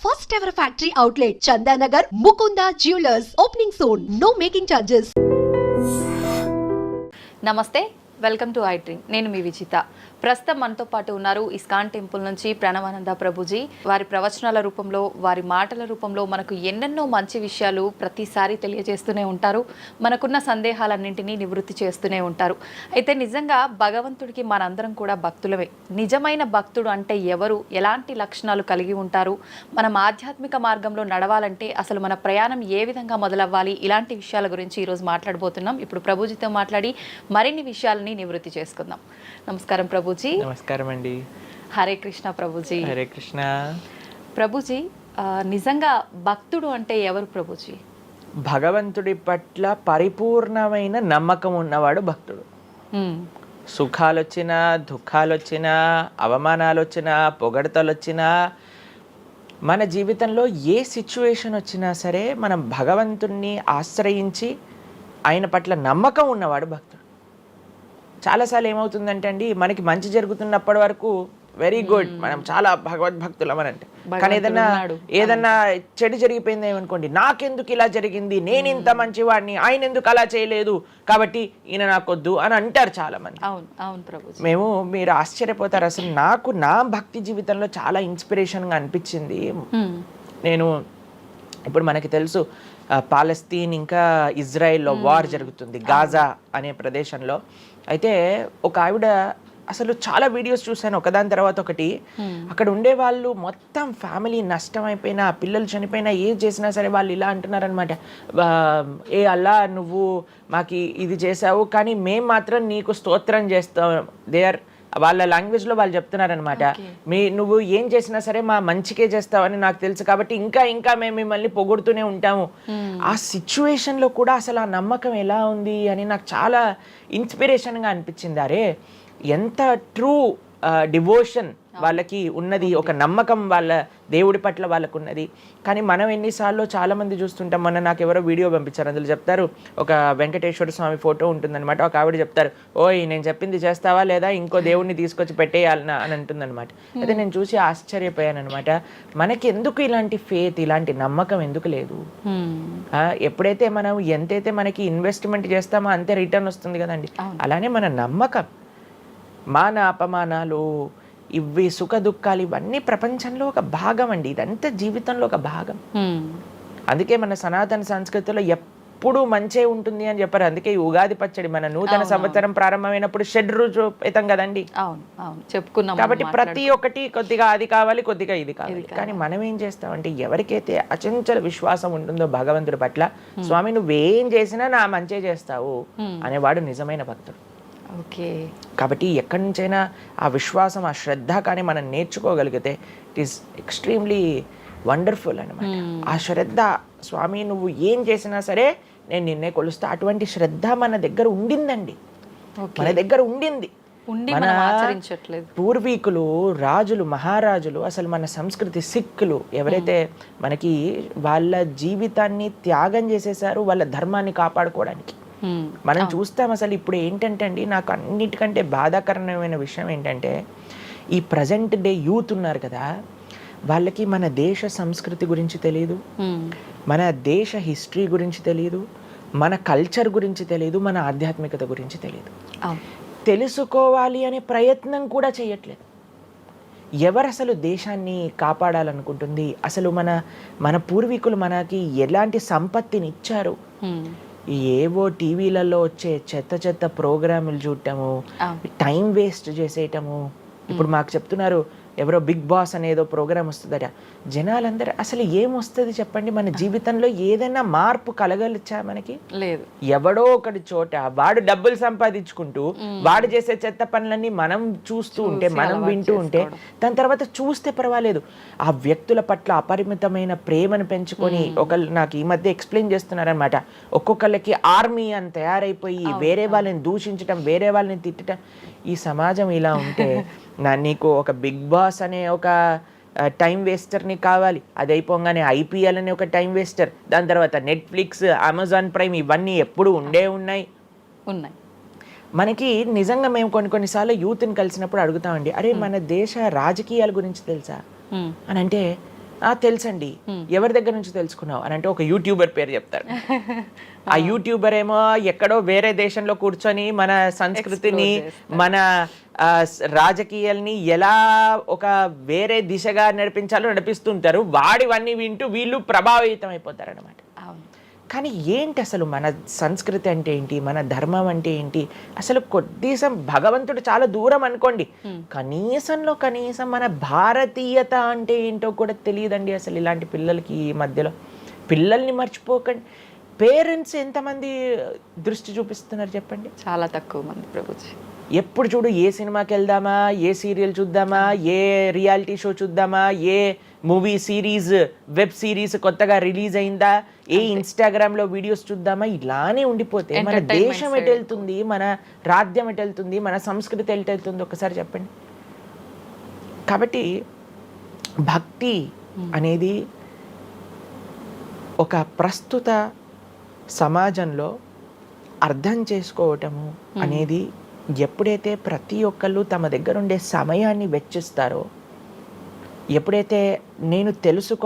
first ever factory outlet, Chandanagar, Mukunda Jewelers, opening soon. No making charges. నమస్తే, welcome to I dream. నేను మీ విజిత. ప్రస్తుతం మనతో పాటు ఉన్నారు ఇస్కాన్ టెంపుల్ నుంచి ప్రణవానంద ప్రభుజీ. వారి ప్రవచనాల రూపంలో, వారి మాటల రూపంలో మనకు ఎన్నెన్నో మంచి విషయాలు ప్రతిసారి తెలియజేస్తూనే ఉంటారు. మనకున్న సందేహాలన్నింటినీ నివృత్తి చేస్తూనే ఉంటారు. అయితే నిజంగా భగవంతుడికి మనందరం కూడా భక్తులమే. నిజమైన భక్తుడు అంటే ఎవరు, ఎలాంటి లక్షణాలు కలిగి ఉంటారు, మనం ఆధ్యాత్మిక మార్గంలో నడవాలంటే అసలు మన ప్రయాణం ఏ విధంగా మొదలవ్వాలి, ఇలాంటి విషయాల గురించి ఈరోజు మాట్లాడబోతున్నాం. ఇప్పుడు ప్రభుజీతో మాట్లాడి మరిన్ని విషయాలని నివృత్తి చేసుకుందాం. నమస్కారం ప్రభుజీ. నమస్కారం అండి. హరే కృష్ణ ప్రభుజీ. హరే కృష్ణ ప్రభుజీ. నిజంగా భక్తుడు అంటే ఎవరు ప్రభుజీ? భగవంతుడి పట్ల పరిపూర్ణమైన నమ్మకం ఉన్నవాడు భక్తుడు. సుఖాలు వచ్చినా, దుఃఖాలు వచ్చినా, అవమానాలు వచ్చినా, పొగడతలు వచ్చినా, మన జీవితంలో ఏ సిచ్యువేషన్ వచ్చినా సరే మనం భగవంతుణ్ణి ఆశ్రయించి ఆయన పట్ల నమ్మకం ఉన్నవాడు భక్తుడు. చాలాసార్లు ఏమవుతుందంటే అండి, మనకి మంచి జరుగుతున్నప్పటి వరకు వెరీ గుడ్, మనం చాలా భగవద్భక్తులం అని అంటే, కానీ ఏదన్నా చెడు జరిగిపోయింది ఏమనుకోండి, నాకెందుకు ఇలా జరిగింది, నేను ఇంత మంచివాడిని, ఆయన ఎందుకు అలా చేయలేదు, కాబట్టి ఈయన నాకొద్దు అని అంటారు చాలా మంది. మీరు ఆశ్చర్యపోతారు. అసలు నాకు నా భక్తి జీవితంలో చాలా ఇన్స్పిరేషన్గా అనిపించింది. నేను ఇప్పుడు మనకి తెలుసు పాలస్తీన్ ఇంకా ఇజ్రాయెల్లో వార్ జరుగుతుంది, గాజా అనే ప్రదేశంలో. అయితే ఒక ఆవిడ, అసలు చాలా వీడియోస్ చూశాను ఒకదాని తర్వాత ఒకటి, అక్కడ ఉండే వాళ్ళు మొత్తం ఫ్యామిలీ నష్టం అయిపోయినా, పిల్లలు చనిపోయినా, ఏం చేసినా సరే వాళ్ళు ఇలా అంటున్నారనమాట, ఏ అల్లా నువ్వు మాకు ఇది చేసావు కానీ మేము మాత్రం నీకు స్తోత్రం చేస్తాం. వాళ్ళ లాంగ్వేజ్లో వాళ్ళు చెప్తున్నారనమాట, నువ్వు ఏం చేసినా సరే మా మంచికే చేస్తావని నాకు తెలుసు, కాబట్టి ఇంకా ఇంకా మేము మిమ్మల్ని పొగుడుతూనే ఉంటాము. ఆ సిచ్యువేషన్లో కూడా అసలు ఆ నమ్మకం ఎలా ఉంది అని నాకు చాలా ఇన్స్పిరేషన్గా అనిపించింది. అరే ఎంత ట్రూ డివోషన్ వాళ్ళకి ఉన్నది, ఒక నమ్మకం వాళ్ళ దేవుడి పట్ల వాళ్ళకు ఉన్నది. కానీ మనం ఎన్నిసార్లు చాలామంది చూస్తుంటాం. మొన్న నాకు ఎవరో వీడియో పంపించారు, అందులో చెప్తారు, ఒక వెంకటేశ్వర స్వామి ఫోటో ఉంటుందన్నమాట, ఒక ఆవిడ చెప్తారు, ఓయ్ నేను చెప్పింది చేస్తావా లేదా, ఇంకో దేవుడిని తీసుకొచ్చి పెట్టేయాలనా అని అంటుందన్నమాట. అయితే నేను చూసి ఆశ్చర్యపోయాను అనమాట. మనకి ఎందుకు ఇలాంటి ఫేత్, ఇలాంటి నమ్మకం ఎందుకు లేదు? ఎప్పుడైతే మనం ఎంతైతే మనకి ఇన్వెస్ట్మెంట్ చేస్తామో అంతే రిటర్న్ వస్తుంది కదండి. అలానే మన నమ్మకం, మాన అపమానాలు, ఇవి సుఖ దుఃఖాలు, ఇవన్నీ ప్రపంచంలో ఒక భాగం అండి. ఇదంతా జీవితంలో ఒక భాగం. అందుకే మన సనాతన సంస్కృతిలో ఎప్పుడు మంచే ఉంటుంది అని చెప్పారు. అందుకే ఈ ఉగాది పచ్చడి, మన నూతన సంవత్సరం ప్రారంభమైనప్పుడు షడ్రుజోపేతం కదండి, చెప్పుకున్నాం. కాబట్టి ప్రతి ఒక్కటి కొద్దిగా అది కావాలి, కొద్దిగా ఇది కావాలి. కానీ మనం ఏం చేస్తామంటే, ఎవరికైతే అచంచల విశ్వాసం ఉంటుందో భగవంతుడి పట్ల, స్వామి నువ్వేం చేసినా నా మంచే చేస్తావు అనేవాడు నిజమైన భక్తుడు. కాబట్టి ఎక్కడి నుంచైనా ఆ విశ్వాసం, ఆ శ్రద్ధ కానీ మనం నేర్చుకోగలిగితే ఇట్ ఈస్ ఎక్స్ట్రీమ్లీ వండర్ఫుల్ అనమాట. ఆ శ్రద్ధ, స్వామి నువ్వు ఏం చేసినా సరే నేను నిన్నే కొలుస్తా, అటువంటి శ్రద్ధ మన దగ్గర ఉండిందండి, మన దగ్గర ఉండింది. మన పూర్వీకులు, రాజులు, మహారాజులు, అసలు మన సంస్కృతి, సిక్కులు ఎవరైతే మనకి వాళ్ళ జీవితాన్ని త్యాగం చేసేసారు వాళ్ళ ధర్మాన్ని కాపాడుకోవడానికి. మనం చూస్తాం. అసలు ఇప్పుడు ఏంటంటే అండి, నాకు అన్నిటికంటే బాధాకరమైన విషయం ఏంటంటే, ఈ ప్రజెంట్ డే యూత్ ఉన్నారు కదా, వాళ్ళకి మన దేశ సంస్కృతి గురించి తెలియదు, మన దేశ హిస్టరీ గురించి తెలియదు, మన కల్చర్ గురించి తెలియదు, మన ఆధ్యాత్మికత గురించి తెలియదు. తెలుసుకోవాలి అనే ప్రయత్నం కూడా చేయట్లేదు. ఎవరు అసలు దేశాన్ని కాపాడాలనుకుంటుంది? అసలు మన పూర్వీకులు మనకి ఎలాంటి సంపత్తిని ఇచ్చారు? ఏవో టీవీలలో వచ్చే చెత్త ప్రోగ్రాములు చూడటము, టైం వేస్ట్ చేసేయటము. ఇప్పుడు మాకు చెప్తున్నారు, ఎవరో బిగ్ బాస్ అనేదో ప్రోగ్రామ్ వస్తుందట. జనాలందరూ అసలు ఏమొస్తుంది చెప్పండి? మన జీవితంలో ఏదైనా మార్పు కలగలిచ్చా? మనకి లేదు. ఎవడో ఒకటి చోట వాడు డబ్బులు సంపాదించుకుంటూ వాడు చేసే చెత్త పనులన్నీ మనం చూస్తూ ఉంటే, మనం వింటూ ఉంటే, దాని తర్వాత చూస్తే పర్వాలేదు, ఆ వ్యక్తుల పట్ల అపరిమితమైన ప్రేమను పెంచుకొని, ఒకళ్ళు నాకు ఈ మధ్య ఎక్స్ప్లెయిన్ చేస్తున్నారనమాట, ఒక్కొక్కళ్ళకి ఆర్మీ అని తయారైపోయి వేరే వాళ్ళని దూషించటం, వేరే వాళ్ళని తిట్టడం. ఈ సమాజం ఇలా ఉంటే నీకు ఒక బిగ్ బాస్ అనే ఒక టైం వేస్టర్ని కావాలి, అది అయిపోగానే ఐపీఎల్ అనే ఒక టైం వేస్టర్, దాని తర్వాత నెట్ఫ్లిక్స్, అమెజాన్ ప్రైమ్, ఇవన్నీ ఎప్పుడు ఉన్నాయి. మనకి నిజంగా మేము కొన్నిసార్లు యూత్ని కలిసినప్పుడు అడుగుతామండి, అరే మన దేశ రాజకీయాల గురించి తెలుసా అని అంటే, తెలుసండి. ఎవరి దగ్గర నుంచి తెలుసుకున్నావు అని అంటే ఒక యూట్యూబర్ పేరు చెప్తారు. ఆ యూట్యూబర్ ఏమో ఎక్కడో వేరే దేశంలో కూర్చొని మన సంస్కృతిని, మన రాజకీయాల్ని ఎలా ఒక వేరే దిశగా నడిపించాలో నడిపిస్తుంటారు. వాడివన్నీ వింటూ వీళ్ళు ప్రభావితం అయిపోతారు అనమాట. కానీ ఏంటి అసలు మన సంస్కృతి అంటే ఏంటి, మన ధర్మం అంటే ఏంటి, అసలు కొద్దిసం భగవంతుడు చాలా దూరం అనుకోండి, కనీసంలో కనీసం మన భారతీయత అంటే ఏంటో కూడా తెలియదండి అసలు ఇలాంటి పిల్లలకి. ఈ మధ్యలో పిల్లల్ని మర్చిపోకండి. పేరెంట్స్ ఎంతమంది దృష్టి చూపిస్తున్నారు చెప్పండి? చాలా తక్కువ మంది ప్రభుజీ. ఎప్పుడు చూడు ఏ సినిమాకి వెళ్దామా, ఏ సీరియల్ చూద్దామా, ఏ రియాలిటీ షో చూద్దామా, ఏ మూవీ సిరీస్, వెబ్ సిరీస్ కొత్తగా రిలీజ్ అయిందా, ఏ ఇన్స్టాగ్రామ్ లో వీడియోస్ చూద్దామా, ఇలానే ఉండిపోతే మన దేశం ఎటు వెళ్తుంది, మన రాజ్యం ఎటు వెళ్తుంది, మన సంస్కృతి ఎటు వెళ్తుంది ఒకసారి చెప్పండి. కాబట్టి భక్తి అనేది ఒక ప్రస్తుత సమాజంలో అర్థం చేసుకోవటము అనేది ఎప్పుడైతే ప్రతి ఒక్కళ్ళు తమ దగ్గర ఉండే సమయాన్ని వెచ్చిస్తారో, ఎప్పుడైతే నేను తెలుసుకో